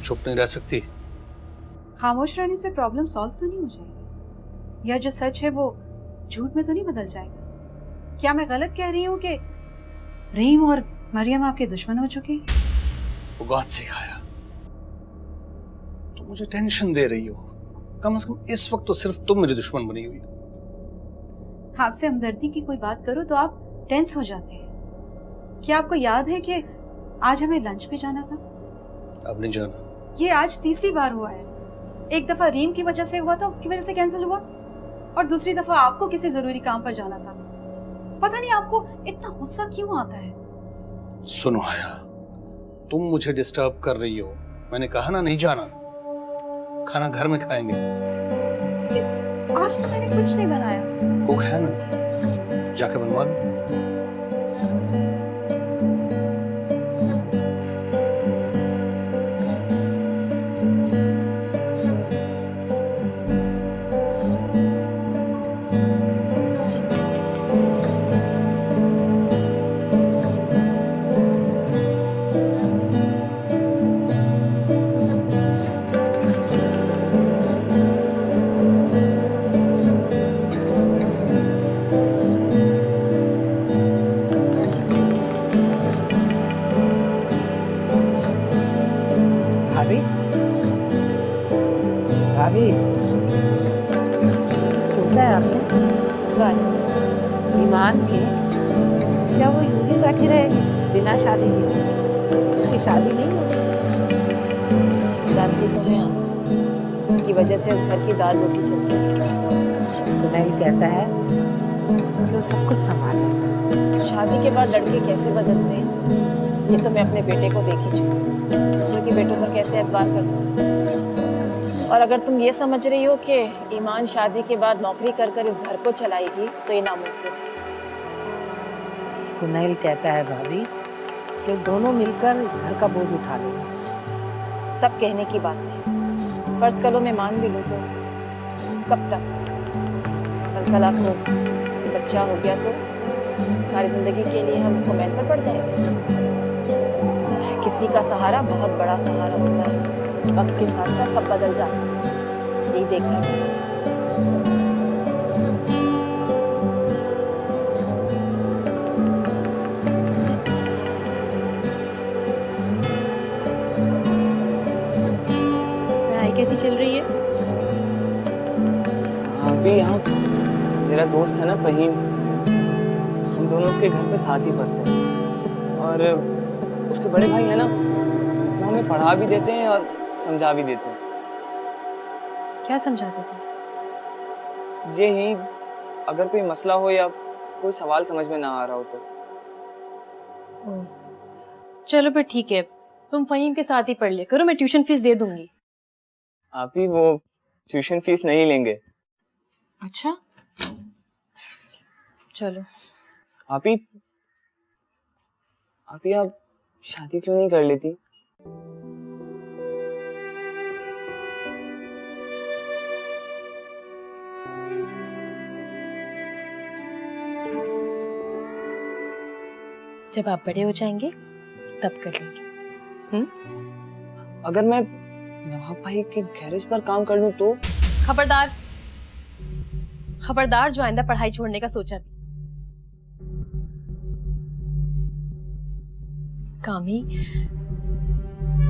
चुप नहीं रह सकती? खामोश रहने से प्रॉब्लम सॉल्व तो नहीं हो जाएगी, या जो सच है वो झूठ में तो नहीं बदल जाएगा? क्या मैं गलत कह रही हूँ कि रहीम और मरियम आपके दुश्मन हो चुके हैं? For God's sake आया, तुम मुझे टेंशन दे रही हो। कम से कम इस वक्त तो सिर्फ तुम मेरी दुश्मन बनी हुई हो। आपसे हमदर्दी की कोई बात करो तो आप टेंस हो जाते हैं। क्या आपको याद है कि आज हमें लंच पे जाना था? अब नहीं जाना। ये आज तीसरी बार हुआ है। एक दफा रीम की वजह से हुआ था, उसकी वजह से कैंसिल हुआ, और दूसरी दफा आपको किसी जरूरी काम पर जाना था। पता नहीं आपको इतना गुस्सा क्यों आता है। सुनो आया, तुम मुझे डिस्टर्ब कर रही हो। मैंने कहा ना नहीं जाना, खाना घर में खाएंगे। आज तो मैंने कुछ नहीं बनाया। कुक है ना, जाके बनवा लो। भाभी, भाभी, सोचा है आपने इस बार ईमान के? क्या वो यूं ही बैठी रहेगी बिना शादी के? उसकी शादी नहीं होगी। जानती तो हैं आप, उसकी वजह से इस घर की दाल रोटी चल रही है। तो नहीं कहता है कि वो सब कुछ संभालेगा। शादी के बाद लड़के कैसे बदलते हैं ये तो मैं अपने बेटे को देख ही चुकी। दूसरों के बेटों पर कैसे एतबार करना। और अगर तुम ये समझ रही हो कि ईमान शादी के बाद नौकरी कर कर इस घर को चलाएगी तो ये नामुमकिन है। कुनैल कहता है भाभी कि दोनों मिलकर इस घर का बोझ उठा लेंगे। सब कहने की बात नहीं, फर्ज करो मैं मान भी लूँ तो कब तक? कल आपको बच्चा हो गया तो सारी जिंदगी के लिए हम कमेंट पर पड़ जाएंगे। किसी का सहारा बहुत बड़ा सहारा होता है, वक्त के साथ साथ सब बदल जाता है, यही देखना है। पढ़ाई कैसी चल रही है? अभी यहाँ मेरा दोस्त है ना फहीम, हम दोनों उसके घर पे साथ ही पढ़ते हैं, और उसके बड़े भाई है ना, वो हमें पढ़ा भी देते हैं और समझा भी देते हैं। क्या समझाते थे? यही, अगर कोई मसला हो या कोई सवाल समझ में ना आ रहा हो तो। चलो फिर ठीक है, तुम फहीम के साथ ही पढ़ लिया करो, मैं ट्यूशन फीस दे दूंगी। आप ही वो ट्यूशन फीस नहीं लेंगे। अच्छा चलो। आप शादी क्यों नहीं कर लेती? जब आप बड़े हो जाएंगे तब कर लेंगे। अगर मैं नवाब भाई के गैरेज पर काम कर लूं तो? खबरदार, खबरदार जो आइंदा पढ़ाई छोड़ने का सोचा भी। कामी,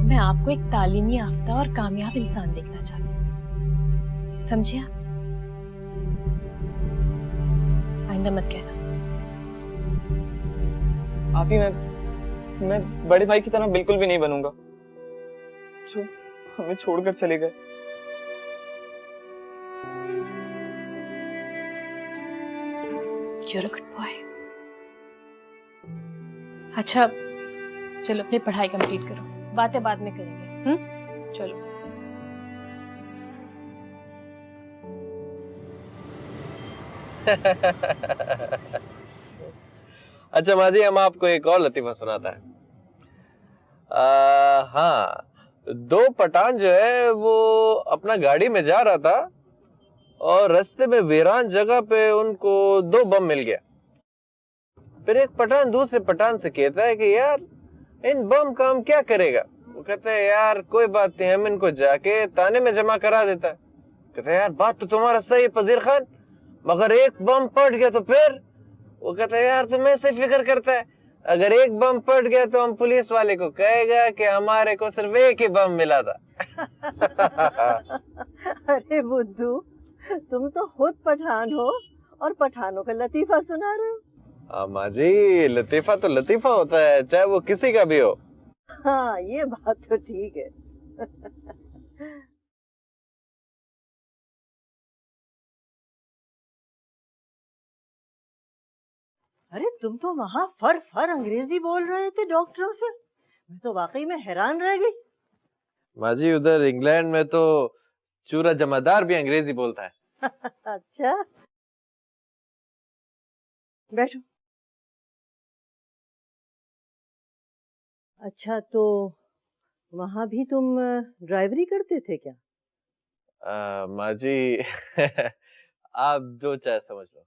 मैं आपको एक तालीमी याफ्ता और कामयाब इंसान देखना चाहती हूँ, समझे आप? आइंदा मत कहना। आप ही, मैं बड़े भाई की तरह बिल्कुल भी नहीं बनूंगा जो हमें छोड़कर चले गए। You're a good boy. अच्छा चलो अपनी पढ़ाई कंप्लीट करो, बातें बाद में करेंगे। चलो। अच्छा माजी, हम आपको एक और लतीफा सुनाता है। हाँ, दो पठान जो है वो अपना गाड़ी में जा रहा था और रास्ते में वीरान जगह पे उनको दो बम मिल गया। फिर एक पठान दूसरे पठान से कहता है कि यार इन बम का हम क्या करेगा, वो कहते हैं यार कोई बात नहीं, हम इनको जाके थाने में जमा करा देता है। कहते हैं यार बात तो तुम्हारा सही है पजीर खान, मगर एक बम फट गया तो फिर? वो कहता है यार तुम ऐसे फिक्र करता है, अगर एक बम फट गया तो हम पुलिस वाले को कहेगा कि हमारे को सिर्फ एक ही बम मिला था। अरे बुद्धू, तुम तो खुद पठान हो और पठानों का लतीफा सुना रहे हो। माँ जी, लतीफा तो लतीफा होता है, चाहे वो किसी का भी हो। हाँ, ये बात तो ठीक है। अरे तुम तो वहां फर फर अंग्रेजी बोल रहे थे डॉक्टरों से, मैं तो वाकई में हैरान रह गई। माँ जी, उधर इंग्लैंड में तो चूरा जमादार भी अंग्रेजी बोलता है। अच्छा, बैठो। अच्छा, तो वहां भी तुम ड्राइवरी करते थे क्या? माँ जी आप जो चाहे समझ लो।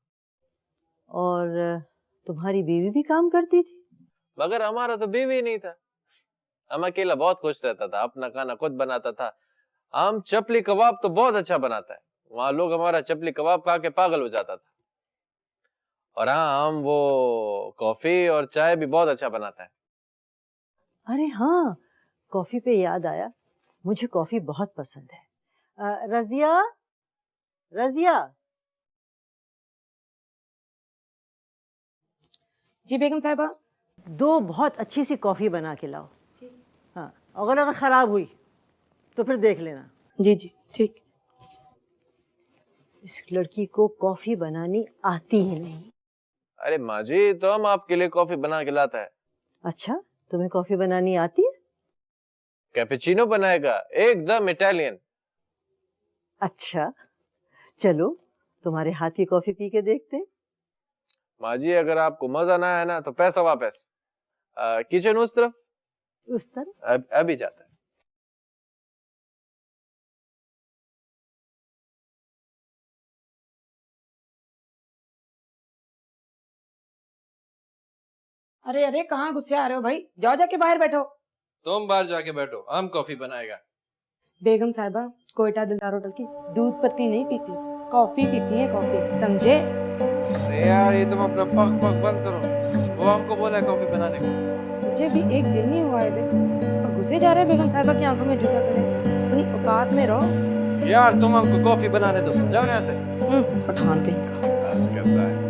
और तुम्हारी बीवी भी काम करती थी? मगर हमारा तो बीवी नहीं था, हम अकेला बहुत खुश रहता था, अपना खाना खुद बनाता था। हम चपली कबाब तो बहुत अच्छा बनाता है, वहां लोग हमारा चपली कबाब खा के पागल हो जाता था। और हाँ, हम वो कॉफी और चाय भी बहुत अच्छा बनाता है। अरे हाँ, कॉफी पे याद आया, मुझे कॉफी बहुत पसंद है। रजिया, रजिया। जी बेगम साहिबा। 2 बहुत अच्छी सी कॉफी बना के लाओ। हाँ, अगर खराब हुई तो फिर देख लेना। जी जी ठीक। इस लड़की को कॉफी बनानी आती ही नहीं। अरे माँ जी, तो हम आपके लिए कॉफी बना के लाता है। अच्छा, तुम्हें कॉफी बनानी आती है? कैपेचिनो बनाएगा, एकदम इटालियन। अच्छा, चलो तुम्हारे हाथ की कॉफी पी के देखते। माँ जी, अगर आपको मजा ना आया ना तो पैसा वापस। किचन उस तरफ। उस तरफ? अभी जाता है। अरे अरे, कहाँ घुसे आ रहे हो भाई? जाओ जाके बाहर बैठो। तुम बाहर जाके बैठो, हम कॉफी बनाएगा। बेगम साहिबा, कोयटा दिलदार होटल की दूध पत्ती नहीं पीती, कॉफी पीती है, कॉफी, समझे? अरे यार, ये तुम अपना पक पक बंद करो, वो हमको बोला है कॉफी बनाने को। मुझे भी एक दिन नहीं हुआ है और घुसे जा रहे हैं बेगम साहिबा की आंखों में जूता समेत। अपनी औकात में रहो यार, तुम हमको कॉफी बनाने दो, जाओ यहाँ से। पठान कहीं का। बात करता है।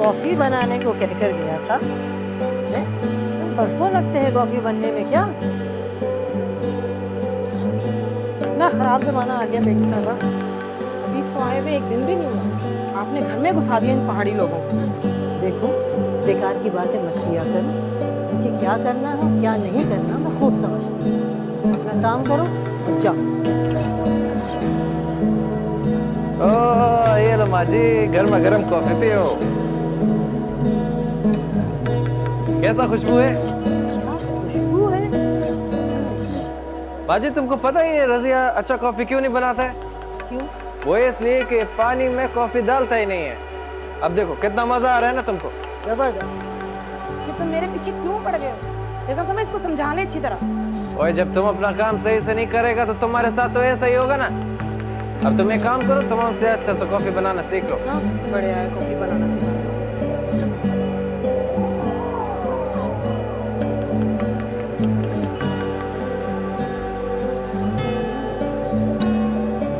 कॉफी बनाने को कहकर गया था, बरसों लगते हैं कॉफी बनने में क्या? ना खराब जमाना आ गया बेगम साहिबा, अभी इसको आए हुए एक दिन भी नहीं हुआ, आपने घर में घुसा दिया इन पहाड़ी लोगों को। देखो, बेकार की बातें मत किया करो, मुझे क्या करना है क्या नहीं करना मैं खूब समझती हूँ। अपना काम करो और जाओ। ओ, ये लो माँ जी, गर्मा गर्म कॉफी पियो। कैसा खुशबू है? खुशबू है? बाजी, तुमको पता ही है रजिया अच्छा कॉफी क्यों नहीं बनाता है? क्यों? वो इसलिए कि पानी में कॉफी डालता ही नहीं है। अब देखो कितना मजा आ रहा है ना तुमको। जबरदस्त। कि तुम मेरे पीछे क्यों पड़ गए हो? बेगम साहिबा, इसको समझाने अच्छी तरह। ओए, जब तुम अपना काम सही से नहीं करेगा तो तुम्हारे साथ तो ऐसा ही होगा ना। अब तुम एक काम करो, तुम हमसे अच्छा सा कॉफी बनाना सीख लो। हाँ, बढ़िया है, कॉफी बनाना सिखा।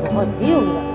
बहुत ही उम्दा।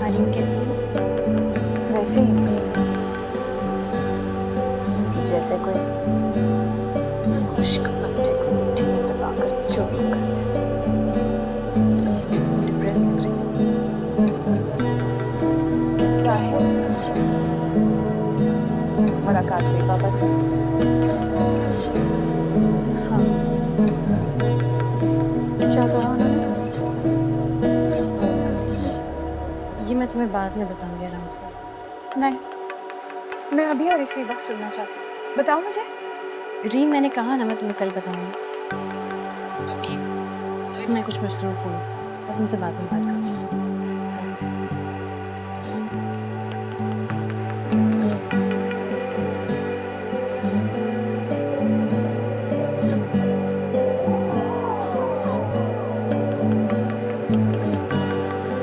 हालिम कैसी हो? वैसे ही जैसे कोई खुश्क पत्ते को मुट्ठी में दबाकर चुप कर दे। तुम डिप्रेस लग रही हो। साहिब, मुलाकात हुई पापा से? हाँ, क्या कहा उन्होंने? ये मैं तुम्हें बाद में बताऊंगी आराम से। नहीं, मैं अभी और इसी वक्त सुनना चाहती हूँ। बताओ मुझे। रीम, मैंने कहा ना मैं तुम्हें कल बताऊंगी। अभी मैं कुछ मसरूफ हूँ और तुमसे बाद में बात करती हूँ।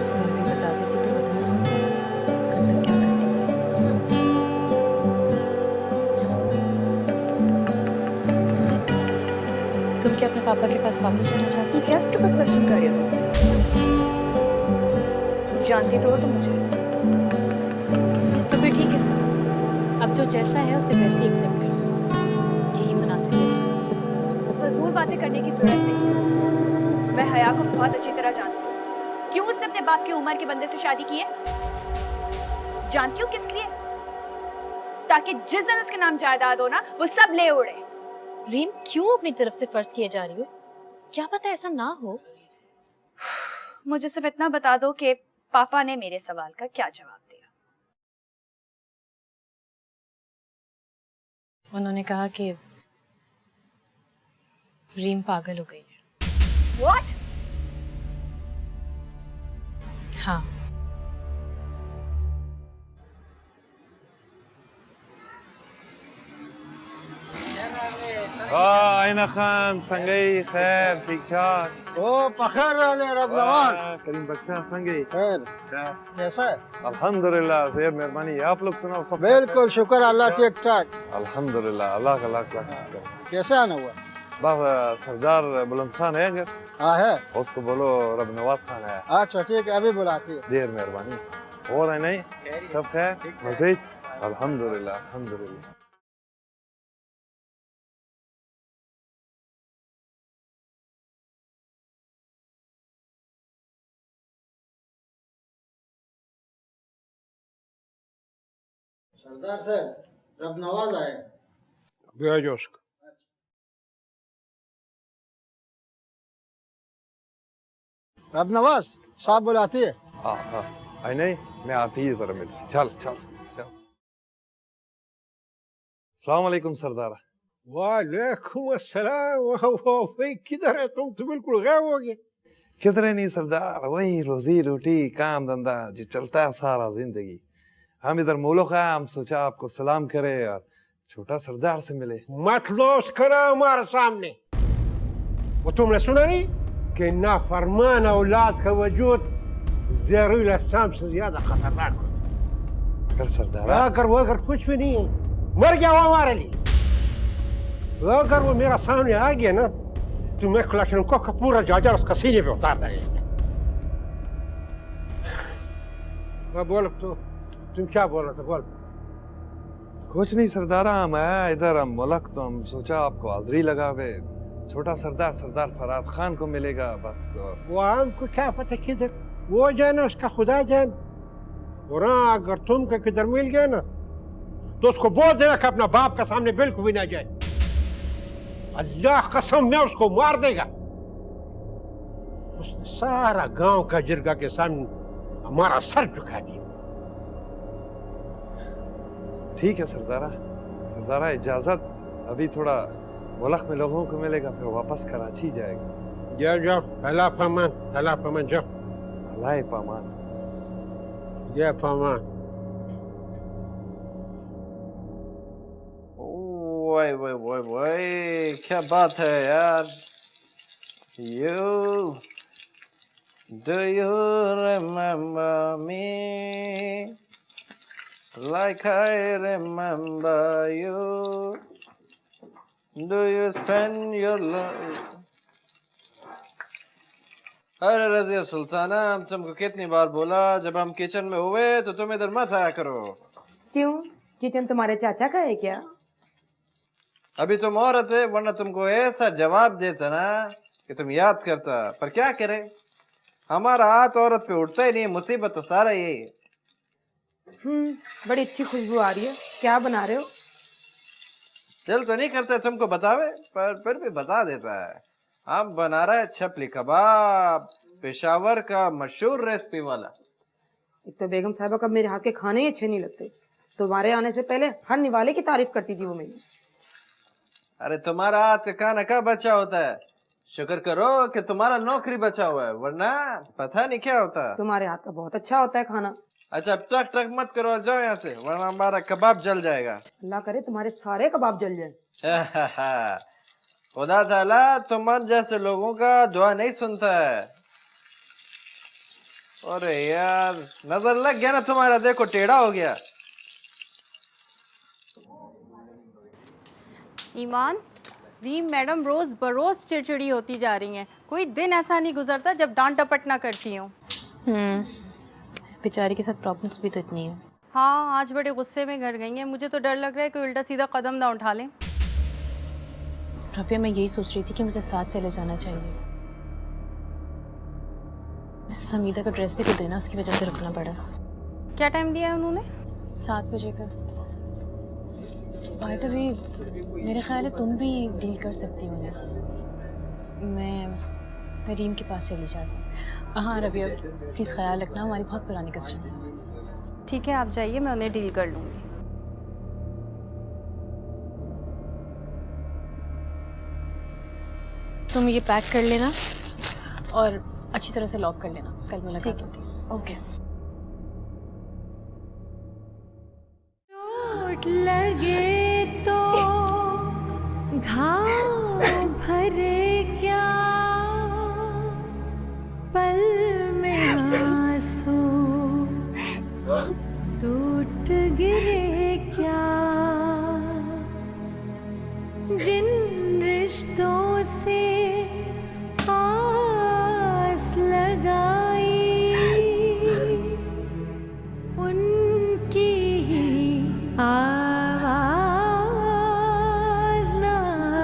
अगर भी बता देती तो बता कल तक क्या करती। तुम क्या अपने पापा के पास वापस जाना चाहती हो? क्या स्टूपिड क्वेश्चन कर रही हो तुम? जानती तो हो तुम मुझे। तो फिर ठीक है, अब जो जैसा है उसे वैसे एक्सेप्ट करो, यही मुनासिब है। फजूल बातें करने की जरूरत नहीं। मैं हया को बहुत अच्छी तरह जानती हूँ। क्यों उसने अपने बाप की उम्र के बंदे से शादी की है? जानती हूँ किस लिए? ताकि जिस दिन उसके नाम जायदाद हो ना, वो सब ले उड़े। रीम, क्यों अपनी तरफ से फर्ज किए जा रही हो? क्या पता ऐसा ना हो। मुझे सिर्फ इतना बता दो कि पापा ने मेरे सवाल का क्या जवाब दिया। उन्होंने कहा कि रीम पागल हो गई है। What? हाँ, आइना खान संगई खैर ठीक ठाक। ओ पखर रहने रब नवाज। करीम बच्चा संगई खैर क्या? कैसा है? अल्हम्दुलिल्लाह सेहत मेहरबानी। आप लोग सुनाओ सब? बिल्कुल शुक्र अल्लाह ठीक ठाक। अल्हम्दुलिल्लाह अल्लाह का लाख लाख शुक्र। कैसे आना हुआ? बस सरदार बुलंद खान है अगर हाँ है। उसको बोलो रब नवाज खान है। अच्छा ठीक है अभी बुलाती है। देर मेहरबानी। और है नहीं सब खैर मजीद? अल्हम्दुलिल्लाह अल्हम्दुलिल्लाह। सरदार साहब रब नवाज आए। भेजो उसको। रब नवाज साहब बुलाती है। हाँ हाँ आई नहीं मैं आती ही जरा मिल। चल चल चल। अस्सलाम वालेकुम सरदार। वालेकुम अस्सलाम। भाई किधर है तुम? तो बिल्कुल गायब हो गए। किधरे नहीं सरदार, वही रोजी रोटी काम धंधा जो चलता है सारा जिंदगी। हम इधर मुल्क है, हम सोचा आपको सलाम करे और छोटा सरदार से मिले। मतलोस करा हमारे सामने। वो तुमने सुना नहीं कि नाफरमान औलाद का वजूद ज़हरीला शाम से ज्यादा खतरनाक होता है। अगर सरदार अगर वो अगर कुछ भी नहीं है, मर गया वो हमारे लिए। अगर वो मेरा सामने आ गया ना तो मैं क्लाशनकोव का पूरा जाजा उसका सीने पे उतार देगा। बोल तो तुम क्या बोल रहे थे? बोल। कुछ नहीं सरदारा, हम आया इधर हम मुल्क तो हम सोचा आपको हाजिरी लगावे। छोटा सरदार सरदार फराद खान को मिलेगा बस। वो हमको क्या पता किधर वो जाना, उसका खुदा जान। और अगर तुमको किधर मिल गया ना तो उसको बोल देना कि अपना बाप का सामने बिल्कुल भी ना जाए। अल्लाह कसम में उसको मार देगा। उसने सारा गांव का जिरगा के सामने हमारा सर झुका दिया। ठीक है सरदारा। सरदारा इजाजत, अभी थोड़ा मुल्क में लोगों को मिलेगा फिर वापस कराची जाएगा। जाओ जाओ अल्लाह फमान जाओ। अल्लाह पामान। जय फमान। वाह वाह वाह वाह क्या बात है यार। You do you remember me like I remember you? Do you spend your life? अरे रजिया सुल्ताना, हम तुमको कितनी बार बोला जब हम किचन में हुए तो तुम इधर मत आया करो। क्यों, किचन तुम्हारे चाचा का है क्या? अभी तुम औरत है, वरना तुमको ऐसा जवाब देता ना कि तुम याद करता। पर क्या करे, हमारा हाथ औरत पे उठता ही नहीं। मुसीबत तो सारा यही है। बड़ी अच्छी खुशबू आ रही है, क्या बना रहे हो? दिल तो नहीं करता तुमको बतावे, पर फिर भी बता देता है। हम बना रहा है छपली कबाब, पेशावर का मशहूर रेसिपी वाला। एक तो बेगम साहिबा का मेरे हाथ के खाने ही अच्छे नहीं लगते। तुम्हारे आने से पहले हर निवाले की तारीफ करती थी वो मेरी। अरे तुम्हारा हाथ का खाना कब बचा होता है? शुक्र करो कि तुम्हारा नौकरी बचा हुआ है, वरना पता नहीं क्या होता। तुम्हारे हाथ का बहुत अच्छा होता है खाना। अच्छा टक टक मत करो और जाओ यहाँ से, वरना हमारा कबाब जल जाएगा। अल्लाह करे तुम्हारे सारे कबाब जल जाए। खुदा ताला तुम जैसे लोगों का दुआ नहीं सुनता है। अरे यार नजर लग गया ना तुम्हारा, देखो टेढ़ा हो गया। ईमान, रीम मैडम रोज बरोज चिड़चिड़ी होती जा रही हैं। कोई दिन ऐसा नहीं गुजरता जब डांट डपट ना करती हूँ। बेचारी के साथ प्रॉब्लम्स भी तो इतनी है। हाँ, आज बड़े गुस्से में घर गई हैं। मुझे तो डर लग रहा है कि उल्टा सीधा कदम ना उठा लें। रबिया, मैं यही सोच रही थी कि मुझे साथ चले जाना चाहिए। मिसेस हमीदा का ड्रेस भी तो देना, उसकी वजह से रुकना पड़ा। क्या टाइम दिया है उन्होंने? 7 बजे का। बाय द वे, मेरे ख्याल है तुम भी डील कर सकती हो ना। मैं रीम के पास चली जाती हूँ। हाँ रबिया, प्लीज़ ख्याल रखना, हमारी बहुत पुरानी कस्टमर है। ठीक है, आप जाइए, मैं उन्हें डील कर लूँगी। तुम ये पैक कर लेना और अच्छी तरह से लॉक कर लेना, कल मुलाकात होती है। ओके। चोट लगे तो घाव भरे क्या, पल में आंसू टूट गिरे क्या, जिन रिश्तों से आस लगाई उनकी ही आवाज न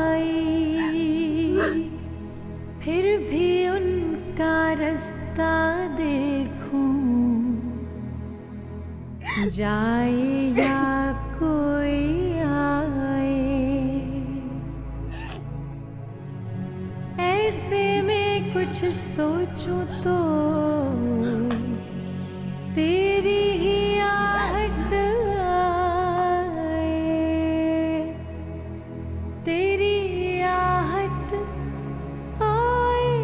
आई, फिर भी उनका रास्ता देखूं, जाए या कोई आए, ऐसे में कुछ सोचूं तो तेरी ही आहट आए, तेरी आहट आए,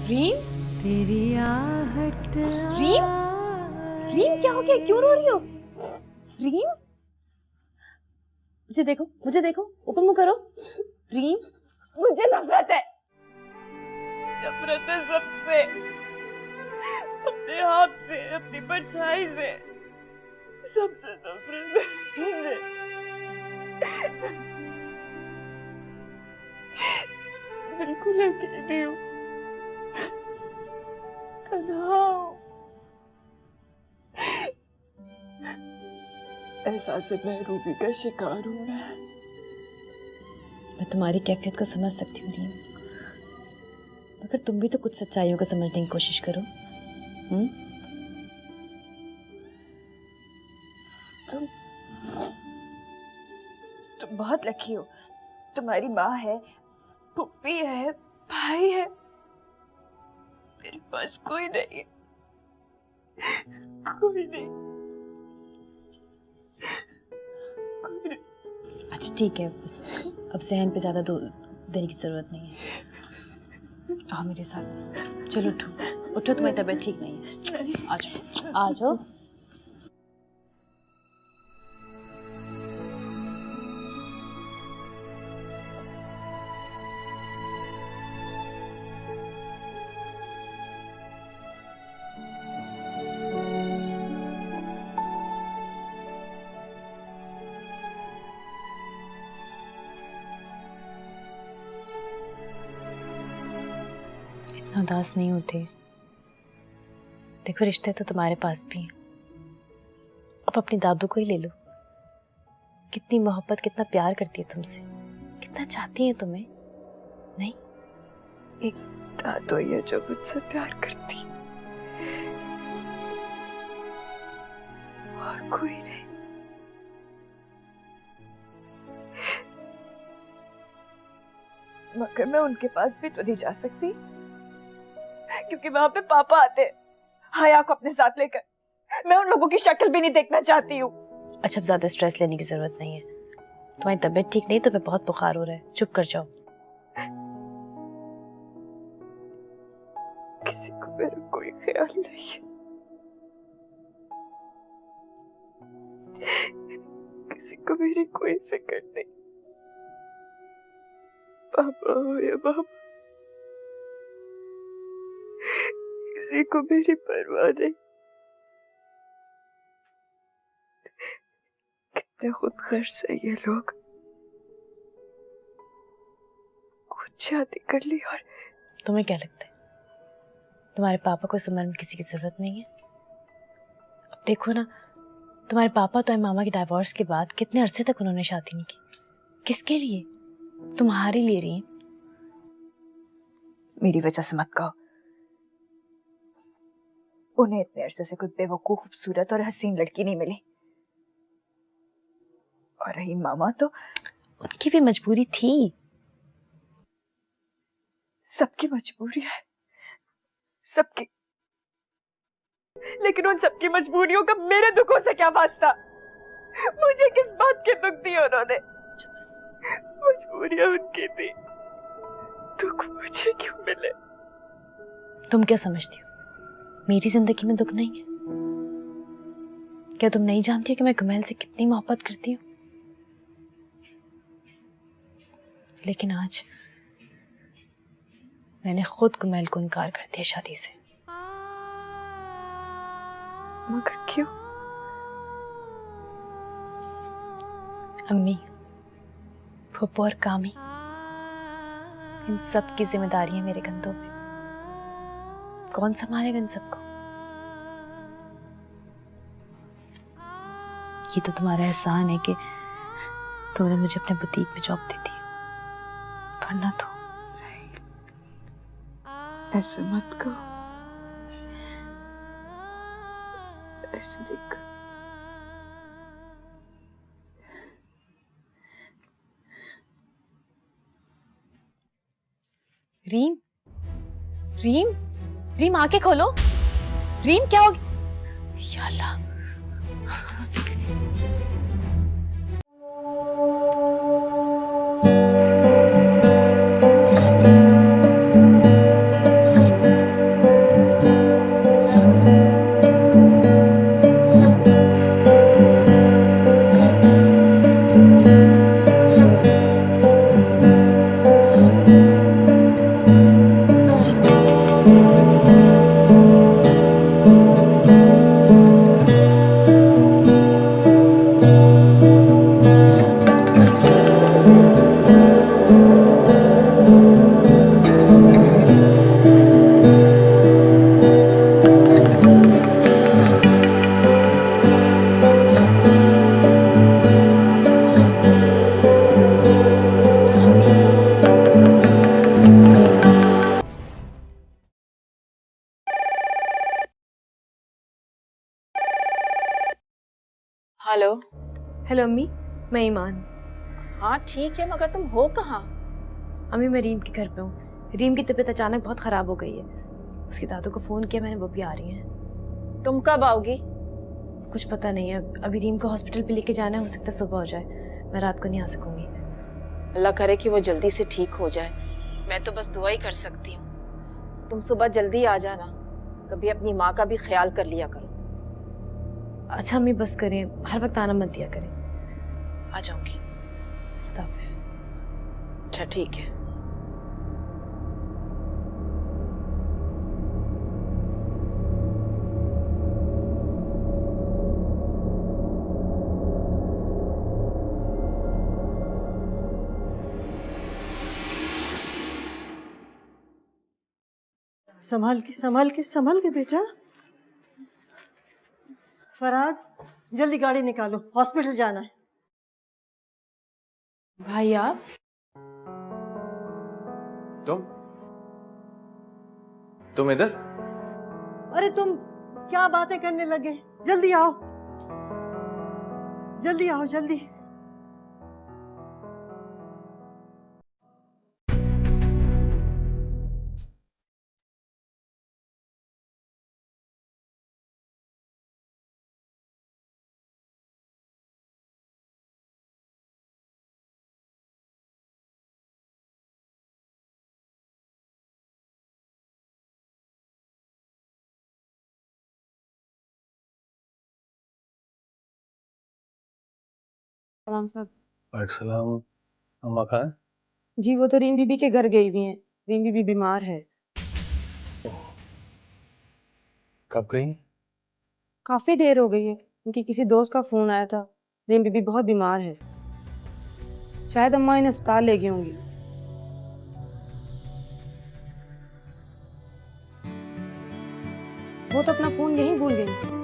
रीम, तेरी आहट रीम, रीम क्या हो गया, क्यों रो रही हो? रीम, मुझे देखो, मुझे देखो, ऊपर मुंह करो। रीम, मुझे नफरत है, नफरत है सबसे, अपने आप से, अपनी परछाई से, सबसे नफरत है मुझे। बिल्कुल अकेली हूँ, तन्हा हूँ, एहसास महरूमी का शिकार हूँ मैं तुम्हारी कैफियत को समझ सकती हूँ रीम, मगर तुम भी तो कुछ सच्चाइयों को समझने की कोशिश करो। तुम बहुत लकी हो, तुम्हारी माँ है, पुप्पी है, भाई है, मेरे पास कोई नहीं है, कोई नहीं, कोई नहीं। अच्छा ठीक है, बस अब सहन पे ज़्यादा देने की ज़रूरत नहीं है। आओ मेरे साथ, चलो उठो, उठो, तुम्हारी तबीयत ठीक नहीं है, आ जाओ, आ जाओ। उदास नहीं होती। देखो रिश्ते तो तुम्हारे पास भी हैं। अब अपनी दादू को ही ले लो। कितनी मोहब्बत, कितना प्यार करती है तुमसे, कितना चाहती है तुम्हें। नहीं, एक दादू है जो मुझसे प्यार करती, और कोई नहीं। मगर मैं उनके पास भी तो नहीं जा सकती, क्योंकि वहां पे पापा आते हैं हया को अपने साथ लेकर। मैं उन लोगों की शक्ल भी नहीं देखना चाहती हूँ। अच्छा, अब ज्यादा स्ट्रेस लेने की जरूरत नहीं है। तुम्हारी तबीयत ठीक नहीं, तुम्हें बहुत बुखार हो रहा है, चुप कर जाओ। किसी को मेरा कोई ख्याल नहीं है, किसी को मेरी कोई फिक्र नहीं। पापा हो या बाबा, किसी को मेरी परवाह नहीं। कितने खुदगर्ज है ये लोग। खुद शादी कर ली और तुम्हें क्या लगता है तुम्हारे पापा को इस उम्र में किसी की जरूरत नहीं है? अब देखो ना, तुम्हारे पापा तो मामा के डाइवोर्स के बाद कितने अरसे तक उन्होंने शादी नहीं की। किसके लिए? तुम्हारे लिए रही। मेरी वजह से मत कहो। उन्हें इतने अरसे से कोई बेवकूफ, खूबसूरत और हसीन लड़की नहीं मिली। और रही मामा, तो उनकी भी मजबूरी थी। सबकी मजबूरी है, सबकी। लेकिन उन सबकी मजबूरियों का मेरे दुखों से क्या वास्ता? मुझे किस बात के दुख दिए उन्होंने? मजबूरियां उनकी थी, दुख मुझे क्यों मिले? तुम क्या समझती हो मेरी जिंदगी में दुख नहीं है? क्या तुम नहीं जानती हो कि मैं गुमैल से कितनी मोहब्बत करती हूँ? लेकिन आज मैंने खुद गुमैल को इनकार कर दिया शादी से। मगर क्यों? अम्मी, फुप्पो और कामी, इन सब की जिम्मेदारी है मेरे कंधों पे। कौन संभालेगा इन सबको? ये तो तुम्हारा एहसान है कि तुमने मुझे अपने बुटीक में जॉब दे दी, वरना तो। ऐसे मत कहो, ऐसे देख। रीम, रीम, रीम आंखें खोलो। रीम क्या हो गया? या अल्लाह। हेलो। हेलो अम्मी, मैं ईमान। हाँ ठीक है, मगर तुम हो कहाँ? अम्मी मैं रीम के घर पे हूँ। रीम की तबीयत अचानक बहुत ख़राब हो गई है। उसकी दादू को फ़ोन किया मैंने, वो भी आ रही हैं। तुम कब आओगी? कुछ पता नहीं है, अभी रीम को हॉस्पिटल पे लेके जाना है, हो सकता है सुबह हो जाए। मैं रात को नहीं आ सकूंगी। अल्लाह करे कि वो जल्दी से ठीक हो जाए। मैं तो बस दुआ ही कर सकती हूँ। तुम सुबह जल्दी आ जाना, कभी अपनी माँ का भी ख्याल कर लिया करो। अच्छा अम्मी बस करें, हर वक्त आना मत दिया करें। आ जाऊंगी। खुदा हाफिज़। अच्छा ठीक है। संभल के बेटा। फरहाद, जल्दी गाड़ी निकालो, हॉस्पिटल जाना है। भाई आप तुम इधर? अरे तुम क्या बातें करने लगे? जल्दी आओ, जल्दी आओ, जल्दी। सलाम साहब। वालेकुम। अम्मा कहाँ है? जी वो तो रीम बीबी के घर गई हुई हैं। रीम बीबी बीमार है। कब गई? काफी देर हो गई है। उनकी किसी दोस्त का फोन आया था। रीम बीबी बहुत बीमार है। शायद अम्मा इन्हें अस्पताल ले गई होंगी। वो तो अपना फोन यहीं भूल गई।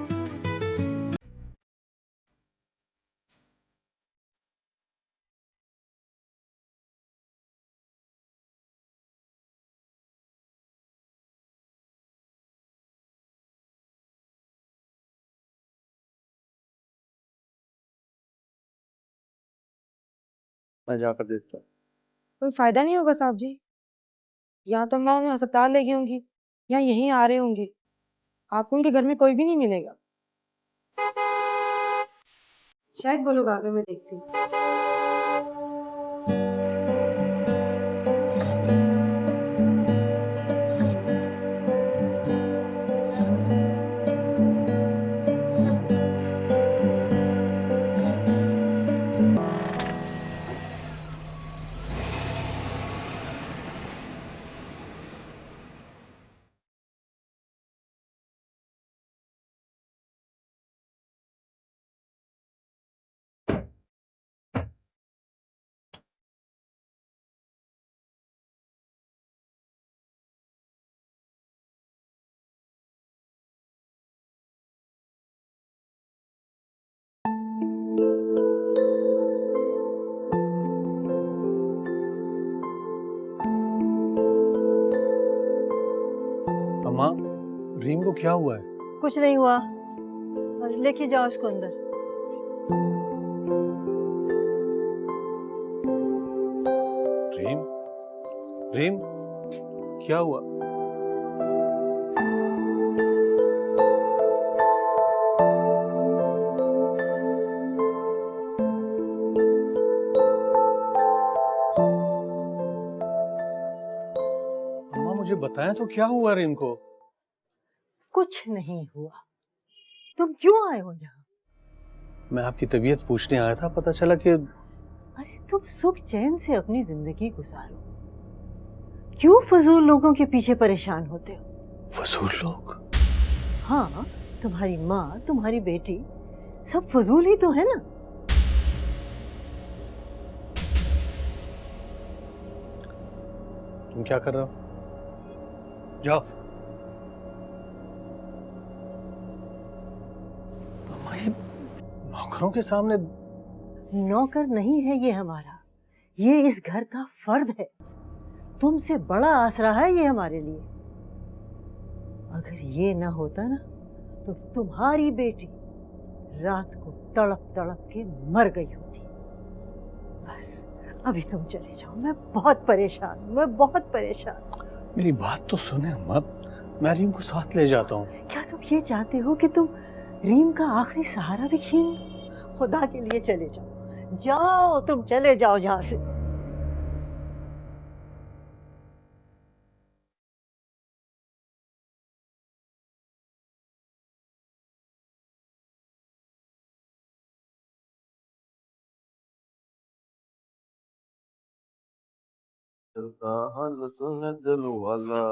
मैं जाकर देखता हूँ। कोई फायदा नहीं होगा साहब जी। या तो अम्मा उन्हें अस्पताल ले गई होंगी या यहीं आ रहे होंगे। आपको उनके घर में कोई भी नहीं मिलेगा। शायद वो लोग आ गए, मैं देखती हूँ। अम्मा, रीम को क्या हुआ है? कुछ नहीं हुआ, लेके जाओ उसको अंदर। रीम, रीम, क्या हुआ? अम्मा मुझे बताएं तो क्या हुआ रीम को? कुछ नहीं हुआ। तुम क्यों आए हो यहाँ? मैं आपकी तबीयत पूछने आया था, पता चला कि अरे तुम सुख चैन से अपनी जिंदगी गुजारो, क्यों फजूल लोगों के पीछे परेशान होते हो? फजूल लोग? हाँ, तुम्हारी माँ, तुम्हारी बेटी, सब फजूल ही तो है ना। तुम क्या कर रहे हो? जाओ। अम्मा ये नौकरों के सामने। नौकर नहीं है ये हमारा, ये इस घर का फर्द है। तुमसे बड़ा आसरा है ये हमारे लिए। अगर ये ना होता ना तो तुम्हारी बेटी रात को तड़प तड़प के मर गई होती। बस अभी तुम चले जाओ, मैं बहुत परेशान हूँ, मैं बहुत परेशान। मेरी बात तो सुने अम्मा, मैं रीम को साथ ले जाता हूँ। क्या तुम ये चाहते हो कि तुम रीम का आखिरी सहारा भी छीन लो? खुदा के लिए चले जाओ, जाओ, तुम चले जाओ यहाँ से। दिल का हाल सुन दिल वाला।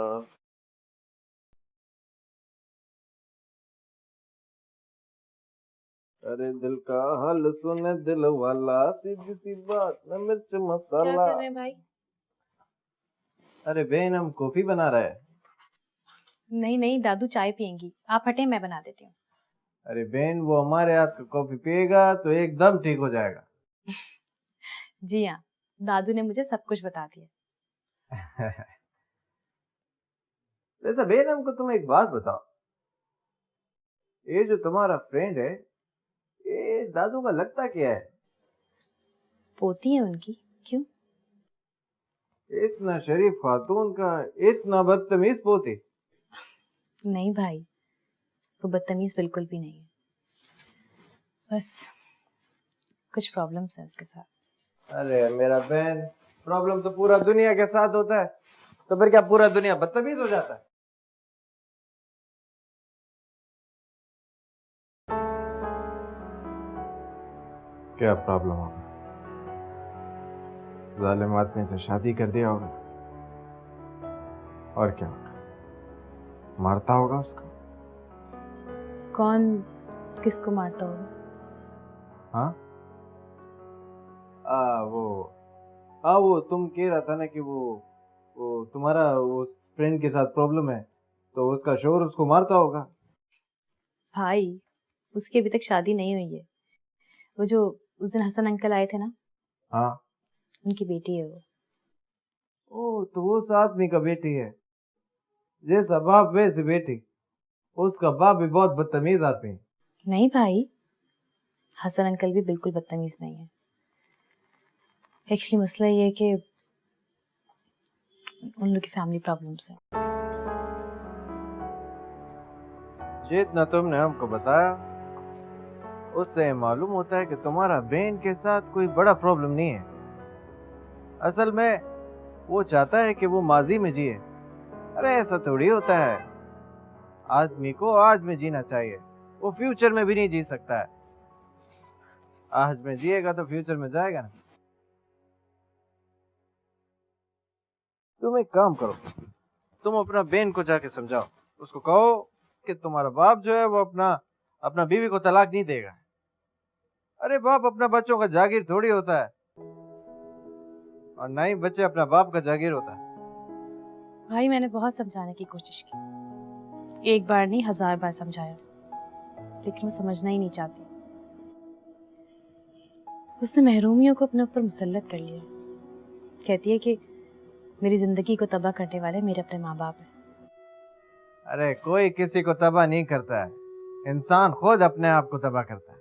अरे दिल का हाल सुन दिल वाला, सीधी सी बात न मिर्च मसाला। क्या कर रहे हैं भाई? अरे बेन हम कॉफी बना रहे हैं। नहीं नहीं, दादू चाय पियेंगी, आप हटें, मैं बना देती हूँ। अरे बहन, वो हमारे हाथ का कॉफी पिएगा तो एकदम ठीक हो जाएगा। जी हाँ, दादू ने मुझे सब कुछ बता दिया। वैसे बहन, हमको तुम एक बात बताओ, ये जो तुम्हारा फ्रेंड है, ये दादू का लगता क्या है? पोती है उनकी। क्यों? इतना शरीफ खातून का इतना बदतमीज पोती? नहीं भाई, वो बदतमीज बिल्कुल भी नहीं है, बस कुछ प्रॉब्लम्स हैं उसके साथ। अरे मेरा बहन, प्रॉब्लम तो पूरा दुनिया के साथ होता है, तो फिर क्या पूरा दुनिया बदतमीज हो जाता है? क्या प्रॉब्लम होगा? जालिम आदमी से शादी कर दिया होगा, और क्या होगा? मारता होगा उसको। कौन किसको मारता होगा? हाँ, वो तुम कह रहा था ना कि वो तुम्हारा वो फ्रेंड के साथ प्रॉब्लम है, तो उसका शोहर उसको मारता होगा। भाई, उसकी अभी तक शादी नहीं हुई है। वो जो उस दिन हसन अंकल आए थे ना, हाँ, उनकी बेटी है वो। ओ, तो वो उस आदमी का बेटी है। जैसा बाप वैसे बेटी। उसका बाप भी बहुत बदतमीज आदमी है। नहीं भाई, हसन अंकल भी बिल्कुल बदतमीज नहीं है। एक्चुअली मसला ये है कि उन लोग की फैमिली प्रॉब्लम्स हैं। जितना तुमने हमको बताया, उससे मालूम होता है कि तुम्हारा बहन के साथ कोई बड़ा प्रॉब्लम नहीं है। असल में वो चाहता है कि वो माजी में जिए। अरे ऐसा थोड़ी होता है, आदमी को आज में जीना चाहिए, वो फ्यूचर में भी नहीं जी सकता है। आज में जिएगा तो फ्यूचर में जाएगा ना। तुम एक काम करो, तुम अपना बहन को जाके समझाओ, उसको कहो कि तुम्हारा बाप जो है वो अपना बीवी को तलाक नहीं देगा। अरे बाप अपना बच्चों का जागीर थोड़ी होता है, और ना ही बच्चे अपना बाप का जागीर होता है। भाई, मैंने बहुत समझाने की कोशिश की, एक बार नहीं 1000 बार समझाया, लेकिन वो समझना ही नहीं चाहती। उसने महरूमियों को अपने ऊपर मुसल्लत कर लिया। कहती है कि मेरी जिंदगी को तबाह करने वाले मेरे अपने माँ बाप हैं। अरे कोई किसी को तबाह नहीं करता है, इंसान खुद अपने आप को तबाह करता है।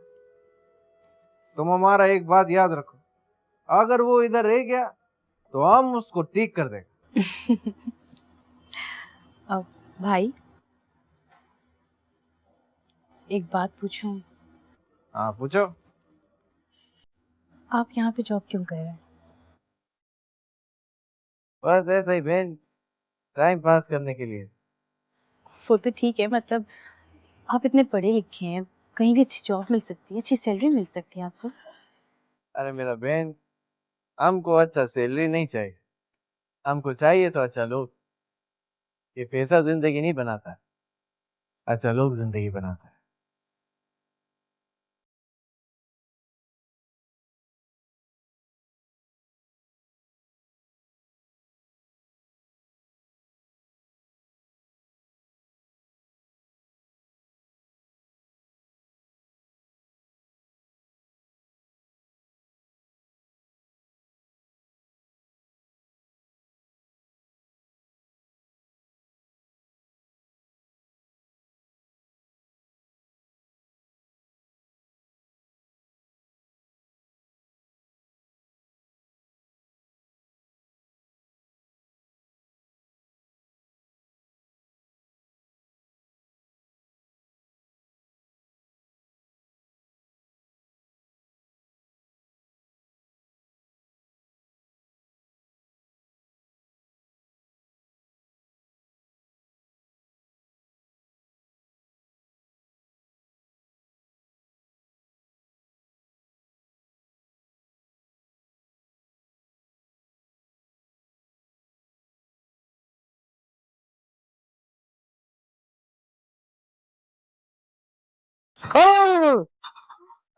तुम हमारा एक बात याद रखो, अगर वो इधर रह गया तो हम उसको ठीक कर देंगे। अब भाई, एक बात पूछूं? हाँ पूछो। आप यहाँ पे जॉब क्यों कर रहे हैं? बस ऐसा ही बहन, टाइम पास करने के लिए। वो तो ठीक है, मतलब आप इतने पढ़े लिखे हैं, कहीं भी अच्छी जॉब मिल सकती है, अच्छी सैलरी मिल सकती है आपको। अरे मेरा बहन, हमको अच्छा सैलरी नहीं चाहिए, हमको चाहिए तो अच्छा लोग। ये पैसा जिंदगी नहीं बनाता, अच्छा लोग जिंदगी बनाता है।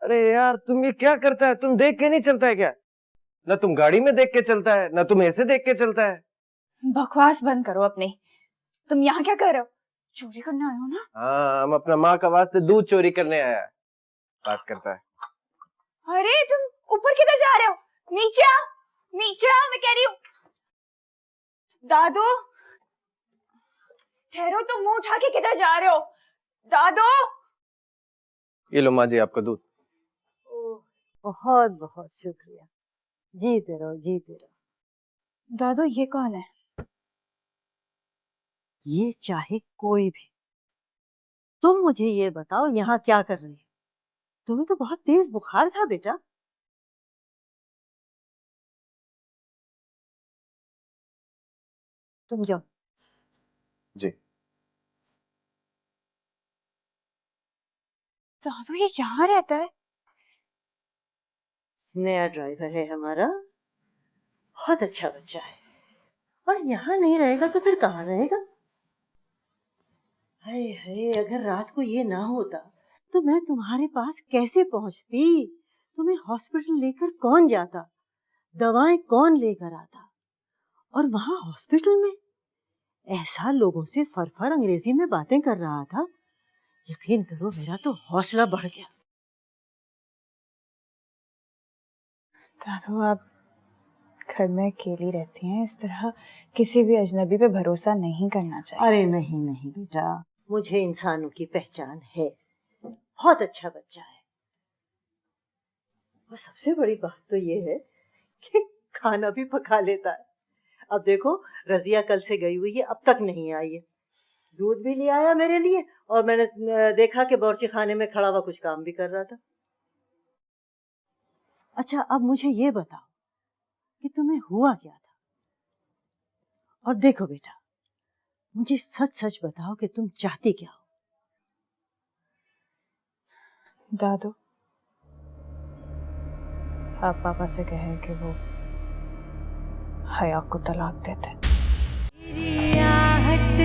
अरे यार, तुम ये क्या करता है? तुम देख के नहीं चलता है क्या? ना तुम गाड़ी में देख के चलता है, ना तुम ऐसे देख के चलता है। बकवास बंद करो अपनी। तुम यहाँ क्या कर रहे हो? चोरी करने आए हो ना? हाँ, हम अपना माँ का वास्ते दूध चोरी करने आया है। बात करता है। अरे तुम ऊपर किधर जा रहे हो? नीचे आओ, नीचे आओ, मैं कह रही हूँ। दादू ठहरो, तुम मुंह उठा के किधर जा रहे हो? दादू ये लो माँ जी आपका दूध। बहुत बहुत शुक्रिया। जीते रहो, जीते रहो। दादू ये कौन है? ये चाहे कोई भी, तुम मुझे ये बताओ यहाँ क्या कर रही हो? तुम्हें तो बहुत तेज बुखार था बेटा। तुम जाओ। जी। दादू ये यहाँ रहता है? नया ड्राइवर है हमारा, बहुत अच्छा बच्चा है। और यहाँ नहीं रहेगा तो फिर कहाँ रहेगा? हाय हाय, अगर रात को ये ना होता तो मैं तुम्हारे पास कैसे पहुंचती? तुम्हें हॉस्पिटल लेकर कौन जाता? दवाएं कौन लेकर आता? और वहां हॉस्पिटल में ऐसा लोगों से फर अंग्रेजी में बातें कर रहा था। यकीन करो मेरा तो हौसला बढ़ गया। दादू आप घर में अकेली रहती हैं, इस तरह किसी भी अजनबी पे भरोसा नहीं करना चाहिए। अरे नहीं नहीं बेटा, मुझे इंसानों की पहचान है। बहुत अच्छा बच्चा है। और सबसे बड़ी बात तो ये है कि खाना भी पका लेता है। अब देखो रजिया कल से गई हुई है, अब तक नहीं आई है। दूध भी ले आया मेरे लिए और मैंने देखा कि बावर्ची खाने में खड़ा हुआ कुछ काम भी कर रहा था। अच्छा अब मुझे ये बताओ कि तुम्हें हुआ क्या था? और देखो बेटा, मुझे सच सच बताओ कि तुम चाहती क्या हो? दादू आप पापा से कहें कि वो हया को तलाक देते। तेरी आहट